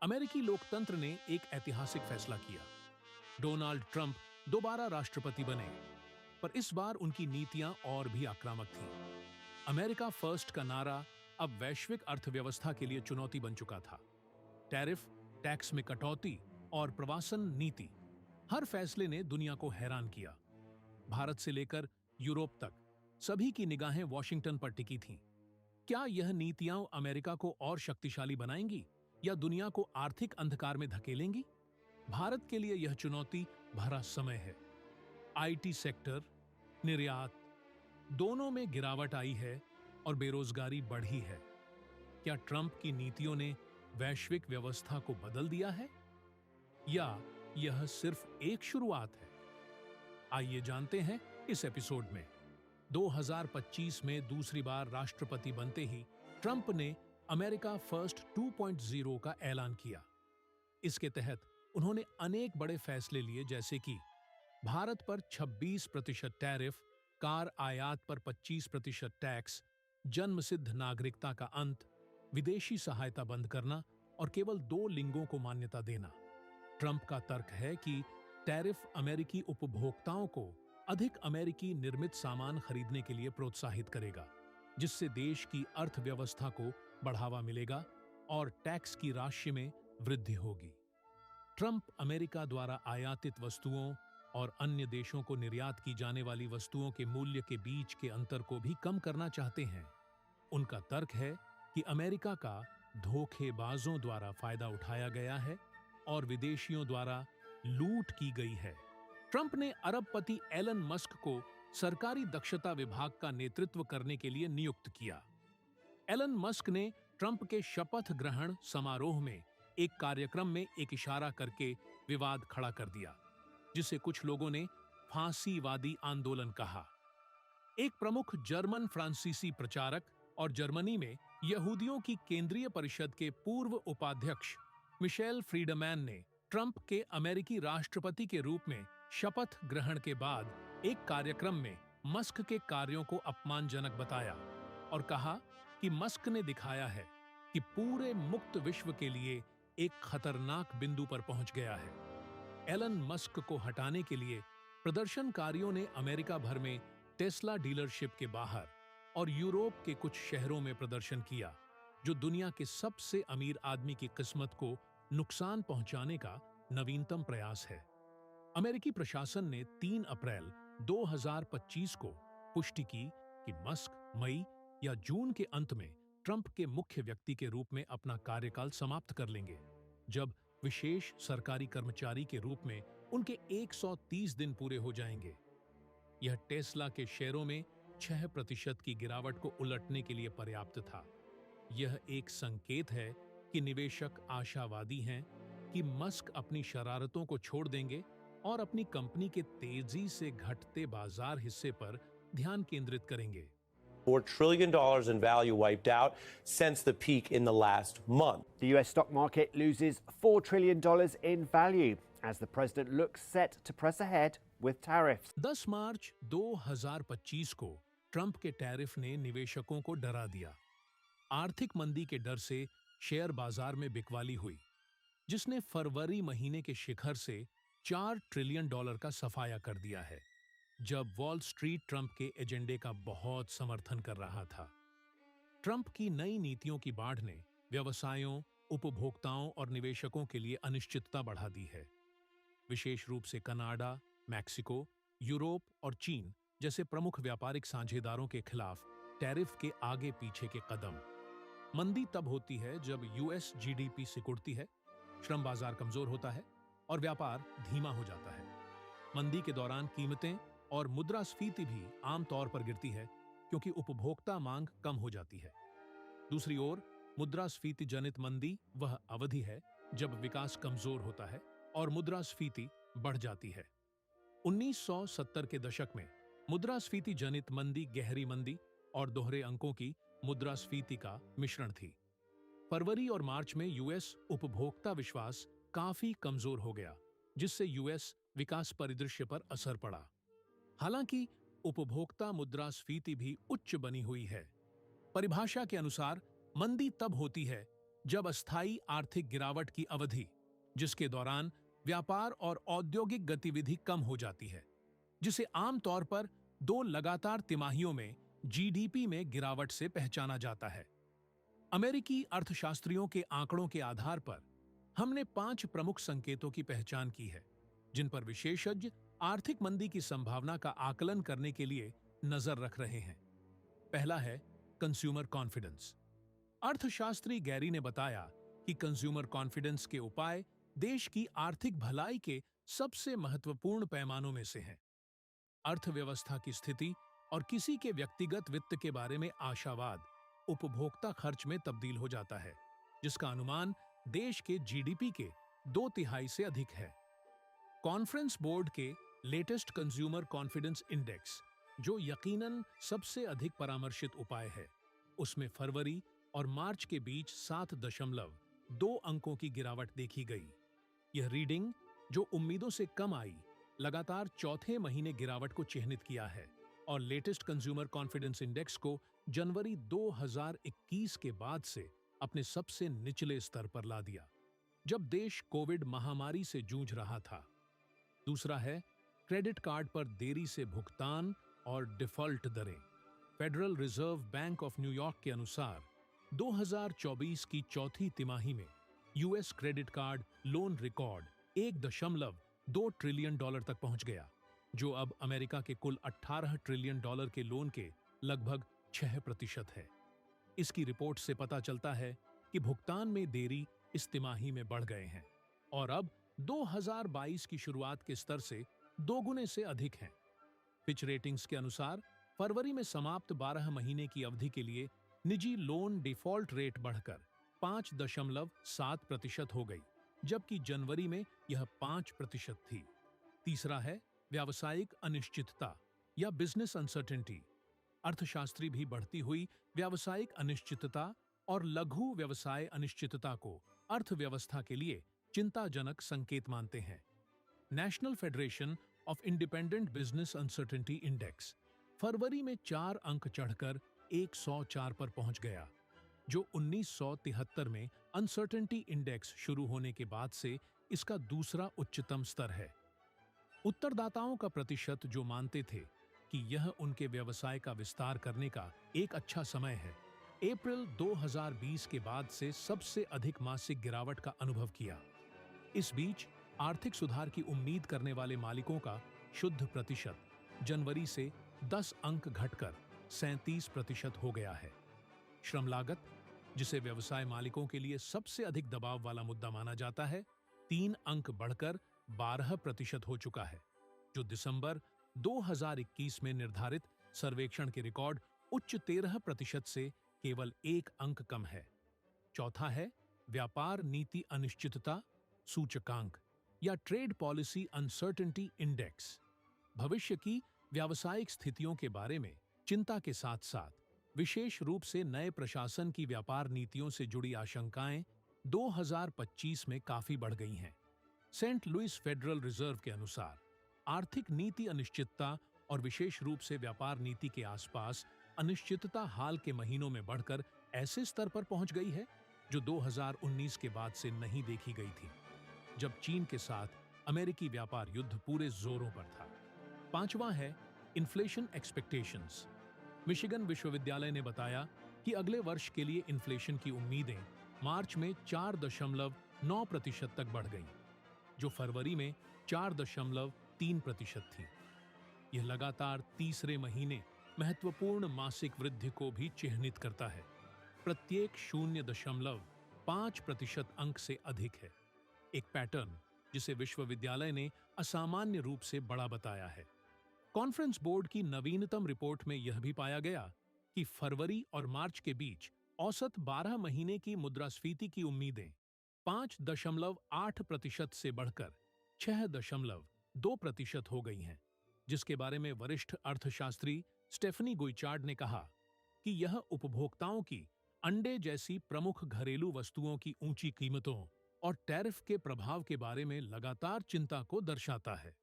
अमेरिकी लोकतंत्र ने एक ऐतिहासिक फैसला किया। डोनाल्ड ट्रंप दोबारा राष्ट्रपति बने, पर इस बार उनकी नीतियां और भी आक्रामक थीं। अमेरिका फर्स्ट का नारा अब वैश्विक अर्थव्यवस्था के लिए चुनौती बन चुका था। टैरिफ, टैक्स में कटौती और प्रवासन नीति, हर फैसले ने दुनिया को हैरान किया। भारत से लेकर यूरोप तक सभी की निगाहें वॉशिंगटन पर टिकी थीं। क्या यह नीतियां अमेरिका को और शक्तिशाली बनाएंगी या दुनिया को आर्थिक अंधकार में धकेलेंगी? भारत के लिए यह चुनौती भरा समय है। आईटी सेक्टर, निर्यात, दोनों में गिरावट आई है और बेरोजगारी बढ़ी है। क्या ट्रंप की नीतियों ने वैश्विक व्यवस्था को बदल दिया है या यह सिर्फ एक शुरुआत है? आइए जानते हैं इस एपिसोड में। 2025 में दूसरी बार राष्ट्रपति बनते ही ट्रंप ने अमेरिका फर्स्ट 2.0 का ऐलान किया। इसके तहत उन्होंने अनेक बड़े फैसले लिए, जैसे कि भारत पर 26% टैरिफ, कार आयात पर 25% टैक्स, जन्मसिद्ध नागरिकता का अंत, विदेशी सहायता बंद करना और केवल 2 लिंगों को मान्यता देना। ट्रंप का तर्क है कि टैरिफ अमेरिकी उपभोक्ताओं को अधिक अमेरिकी निर्मित सामान खरीदने के लिए प्रोत्साहित करेगा, जिससे देश की अर्थव्यवस्था को बढ़ावा मिलेगा और टैक्स की राशि में वृद्धि होगी। ट्रंप अमेरिका द्वारा आयातित वस्तुओं और अन्य देशों को निर्यात की जाने वाली वस्तुओं के मूल्य के बीच के अंतर को भी कम करना चाहते हैं। उनका तर्क है कि अमेरिका का धोखेबाजों द्वारा फायदा उठाया गया है और विदेशियों द्वारा लूट की गई है। ट्रंप ने अरबपति एलन मस्क को सरकारी दक्षता विभाग का नेतृत्व करने के लिए नियुक्त किया। एलन मस्क ने ट्रंप के शपथ ग्रहण समारोह में एक कार्यक्रम में एक इशारा करके विवाद खड़ा कर दिया, जिसे कुछ लोगों ने फांसीवादी आंदोलन कहा। एक प्रमुख जर्मन फ्रांसीसी प्रचारक और जर्मनी में यहूदियों की केंद्रीय परिषद के पूर्व उपाध्यक्ष मिशेल फ्रीडमैन ने ट्रंप के अमेरिकी राष्ट्रपति के रूप में शपथ ग्रहण के बाद एक कार्यक्रम में मस्क के कार्यों को अपमानजनक बताया और कहा कि मस्क ने दिखाया है कि पूरे मुक्त विश्व के लिए एक खतरनाक बिंदु पर पहुंच गया है। एलन मस्क को हटाने के लिए प्रदर्शनकारियों ने अमेरिका भर में टेस्ला डीलरशिप के बाहर और यूरोप के कुछ शहरों में प्रदर्शन किया, जो दुनिया के सबसे अमीर आदमी की किस्मत को नुकसान पहुंचाने का नवीनतम प्रयास है। अमेरिकी प्रशासन ने 3 अप्रैल 2025 को पुष्टि की कि मस्क मई या जून के अंत में ट्रंप के मुख्य व्यक्ति के रूप में अपना कार्यकाल समाप्त कर लेंगे, जब विशेष सरकारी कर्मचारी के रूप में उनके 130 दिन पूरे हो जाएंगे। यह टेस्ला के शेयरों में 6% की गिरावट को उलटने के लिए पर्याप्त था। यह एक संकेत है कि निवेशक आशावादी हैं कि मस्क अपनी शरारतों को छोड़ देंगे और अपनी कंपनी के तेजी से घटते बाजार हिस्से पर ध्यान केंद्रित करेंगे। $4 trillion in value wiped out since the peak in the last month. The US stock market loses $4 trillion in value as the president looks set to press ahead with tariffs. 10 मार्च 2025 को ट्रंप के tariff ने निवेशकों को डरा दिया। आर्थिक मंदी के डर से शेयर बाजार में बिकवाली हुई, जिसने फरवरी महीने के शिखर से $4 ट्रिलियन का सफाया कर दिया है, जब वॉल स्ट्रीट ट्रंप के एजेंडे का बहुत समर्थन कर रहा था। ट्रंप की नई नीतियों की बाढ़ ने व्यवसायों, उपभोक्ताओं और निवेशकों के लिए अनिश्चितता बढ़ा दी है। विशेष रूप से कनाडा, मैक्सिको, यूरोप और चीन जैसे प्रमुख व्यापारिक साझेदारों के खिलाफ टैरिफ के आगे पीछे के कदम। मंदी तब होती है जब यूएस जीडीपी सिकुड़ती है, श्रम बाजार कमजोर होता है और व्यापार धीमा हो जाता है। मंदी के दौरान कीमतें और मुद्रास्फीति भी आमतौर पर गिरती है, क्योंकि उपभोक्ता मांग कम हो जाती है। दूसरी ओर, मुद्रास्फीति जनित मंदी वह अवधि है जब विकास कमजोर होता है और मुद्रास्फीति बढ़ जाती है। 1970 के दशक में मुद्रास्फीति जनित मंदी गहरी मंदी और दोहरे अंकों की मुद्रास्फीति का मिश्रण थी। फरवरी और मार्च में यूएस उपभोक्ता विश्वास काफी कमजोर हो गया, जिससे यूएस विकास परिदृश्य पर असर पड़ा। हालांकि उपभोक्ता मुद्रास्फीति भी उच्च बनी हुई है। परिभाषा के अनुसार मंदी तब होती है जब अस्थायी आर्थिक गिरावट की अवधि, जिसके दौरान व्यापार और औद्योगिक गतिविधि कम हो जाती है, जिसे आमतौर पर 2 लगातार तिमाहियों में जीडीपी में गिरावट से पहचाना जाता है। अमेरिकी अर्थशास्त्रियों के आंकड़ों के आधार पर हमने 5 प्रमुख संकेतों की पहचान की है, जिन पर विशेषज्ञ आर्थिक मंदी की संभावना का आकलन करने के लिए नजर रख रहे हैं। पहला है कंज्यूमर कॉन्फिडेंस। अर्थशास्त्री गैरी ने बताया कि कंज्यूमर कॉन्फिडेंस के उपाय देश की आर्थिक भलाई के सबसे महत्वपूर्ण पैमानों में से हैं। अर्थव्यवस्था की स्थिति और किसी के व्यक्तिगत वित्त के बारे में आशावाद उपभोक्ता खर्च में तब्दील हो जाता है, जिसका अनुमान देश के जीडीपी के 2/3 से अधिक है। कॉन्फ्रेंस बोर्ड के लेटेस्ट कंज्यूमर कॉन्फिडेंस इंडेक्स, जो यकीनन सबसे अधिक परामर्शित उपाय है, उसमें फरवरी और मार्च के बीच 7.2 अंकों की गिरावट देखी गई। यह रीडिंग, जो उम्मीदों से कम आई, लगातार चौथे महीने गिरावट को चिह्नित किया है और लेटेस्ट कंज्यूमर कॉन्फिडेंस इंडेक्स को जनवरी 2021 के बाद से अपने सबसे निचले स्तर पर ला दिया, जब देश कोविड महामारी से जूझ रहा था। दूसरा है क्रेडिट कार्ड पर देरी से भुगतान और डिफॉल्ट दरें। Federal reserve bank of New York के अनुसार 2024 की चौथी तिमाही में US credit card loan record $1.2 trillion तक पहुंच गया, जो अब अमेरिका के कुल $18 ट्रिलियन के लोन के लगभग 6% है। इसकी रिपोर्ट से पता चलता है कि भुगतान में देरी इस तिमाही में बढ़ गए हैं और अब 2022 की शुरुआत के स्तर से 2 गुने से अधिक हैं। फिच रेटिंग्स के अनुसार फरवरी में समाप्त 12 महीने की अवधि के लिए निजी लोन डिफॉल्ट रेट बढ़कर 5.7% हो गई, जबकि जनवरी में यह 5% थी। तीसरा है व्यावसायिक अनिश्चितता या बिजनेस अनसर्टेनिटी। अर्थशास्त्री भी बढ़ती हुई व्यावसायिक अनिश्चितता और लघु व्यवसाय अनिश्चितता को अर्थव्यवस्था के लिए चिंताजनक संकेत मानते हैं। National Federation of Independent Business uncertainty index फरवरी में 4 अंक चढ़कर 104 पर पहुंच गया, जो 1973 में अनसर्टेनिटी इंडेक्स शुरू होने के बाद से इसका दूसरा उच्चतम स्तर है। उत्तरदाताओं का प्रतिशत जो मानते थे कि यह उनके व्यवसाय का विस्तार करने का एक अच्छा समय है, अप्रैल 2020 के बाद से सबसे अधिक मासिक गिरावट का अनुभव किया। इस बीच आर्थिक सुधार की उम्मीद करने वाले मालिकों का शुद्ध प्रतिशत जनवरी से 10 अंक घटकर 37% हो गया है। श्रम लागत, जिसे व्यवसाय मालिकों के लिए सबसे अधिक दबाव वाला मुद्दा माना जाता है, 3 अंक बढ़कर 12% हो चुका है, जो दिसंबर 2021 में निर्धारित सर्वेक्षण के रिकॉर्ड उच्च 13% से केवल 1 अंक कम है। चौथा है व्यापार नीति अनिश्चितता सूचकांक या ट्रेड पॉलिसी अनसर्टेनिटी इंडेक्स। भविष्य की व्यावसायिक स्थितियों के बारे में चिंता के साथ साथ विशेष रूप से नए प्रशासन की व्यापार नीतियों से जुड़ी आशंकाएं 2025 में काफी बढ़ गई हैं। सेंट लुइस फेडरल रिजर्व के अनुसार आर्थिक नीति अनिश्चितता और विशेष रूप से व्यापार नीति के आसपास अनिश्चितता हाल के महीनों में बढ़कर ऐसे स्तर पर पहुंच गई है जो 2019 के बाद से नहीं देखी गई थी, जब चीन के साथ अमेरिकी व्यापार युद्ध पूरे जोरों पर था। पांचवां है इन्फ्लेशन एक्सपेक्टेशंस। मिशिगन विश्वविद्यालय ने बताया कि अगले वर्ष के लिए इन्फ्लेशन की उम्मीदें मार्च में 4.9% तक बढ़ गईं, जो फरवरी में 4.3% थी। यह लगातार तीसरे महीने महत्वपूर्ण मासिक वृद्धि को भी चिह्नित करता है। प्रत्येक 0.5% अंक से अधिक है, एक पैटर्न जिसे विश्वविद्यालय ने असामान्य रूप से बड़ा बताया है। कॉन्फ्रेंस बोर्ड की नवीनतम रिपोर्ट में यह भी पाया गया कि फरवरी और मार्च के बीच औसत 12 महीने की मुद्रास्फीति की उम्मीदें 5.8% से बढ़कर 6.2% हो गई हैं, जिसके बारे में वरिष्ठ अर्थशास्त्री स्टेफनी गुइचार्ड ने कहा कि यह उपभोक्ताओं की अंडे जैसी प्रमुख घरेलू वस्तुओं की ऊंची कीमतों और टैरिफ के प्रभाव के बारे में लगातार चिंता को दर्शाता है।